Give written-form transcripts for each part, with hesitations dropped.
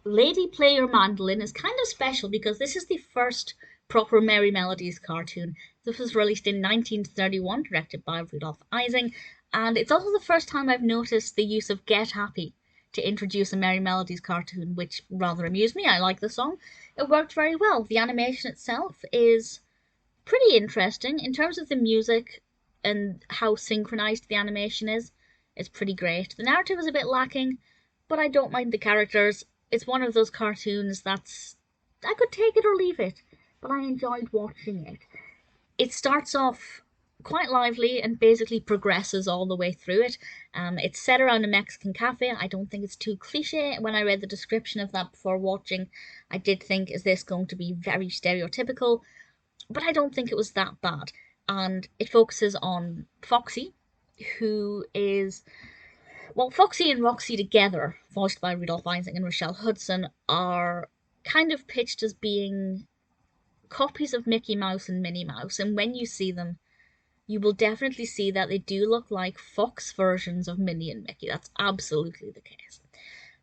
Lady Play Your Mandolin is kind of special because this is the first proper Merrie Melodies cartoon. This was released in 1931, directed by Rudolf Ising, and it's also the first time I've noticed the use of Get Happy to introduce a Merrie Melodies cartoon, which rather amused me. I like the song. It worked very well. The animation itself is pretty interesting. In terms of the music and how synchronized the animation is, it's pretty great. The narrative is a bit lacking, but I don't mind the characters. It's one of those cartoons that's I could take it or leave it, but I enjoyed watching it. It starts off quite lively and basically progresses all the way through it. It's set around a Mexican cafe. I don't think it's too cliche. When I read the description of that before watching, I did think, is this going to be very stereotypical? But I don't think it was that bad. And it focuses on Foxy, who is, well, Foxy and Roxy together, voiced by Rudolf Ising and Rochelle Hudson, are kind of pitched as being copies of Mickey Mouse and Minnie Mouse. And when you see them, you will definitely see that they do look like Fox versions of Minnie and Mickey. That's absolutely the case.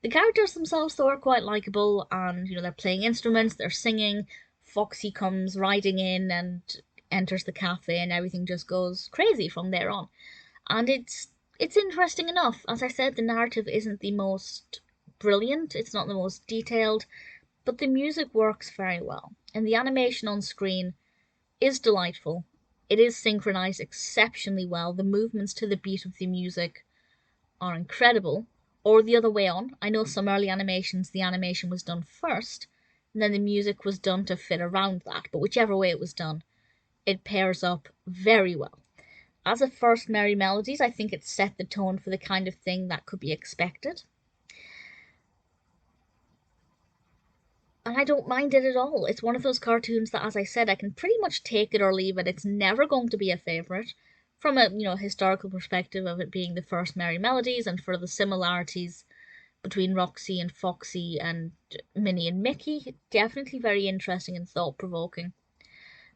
The characters themselves, though, are quite likable, and they're playing instruments, they're singing. Foxy comes riding in and enters the cafe, and everything just goes crazy from there on. And it's interesting enough. As I said, the narrative isn't the most brilliant, it's not the most detailed, but the music works very well, and the animation on screen is delightful. It is synchronized exceptionally well. The movements to the beat of the music are incredible, or the other way on. I know some early animations, the animation was done first, and then the music was done to fit around that, but whichever way it was done, it pairs up very well. As a first Merrie Melodies, I think it set the tone for the kind of thing that could be expected. And I don't mind it at all. It's one of those cartoons that, as I said, I can pretty much take it or leave it. It's never going to be a favourite. From a historical perspective of it being the first Merrie Melodies, and for the similarities between Roxy and Foxy and Minnie and Mickey, definitely very interesting and thought provoking.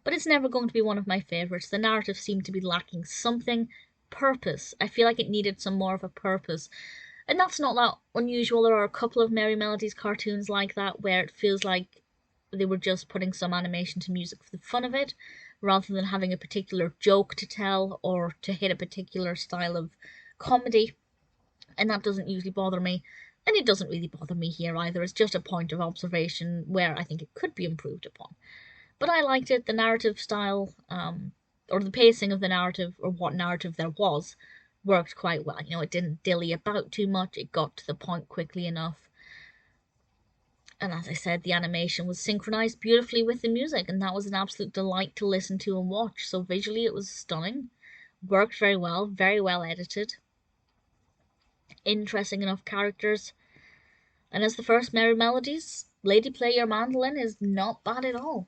But it's never going to be one of my favourites. The narrative seemed to be lacking something. Purpose. I feel like it needed some more of a purpose. And that's not that unusual. There are a couple of Merrie Melodies cartoons like that where it feels like they were just putting some animation to music for the fun of it, rather than having a particular joke to tell or to hit a particular style of comedy. And that doesn't usually bother me. And it doesn't really bother me here either. It's just a point of observation where I think it could be improved upon. But I liked it. The narrative style, or the pacing of the narrative, or what narrative there was, worked quite well. It didn't dilly about too much. It got to the point quickly enough. And as I said, the animation was synchronized beautifully with the music, and that was an absolute delight to listen to and watch. So visually, it was stunning. Worked very well edited. Interesting enough characters. And as the first Merrie Melodies, Lady Play Your Mandolin is not bad at all.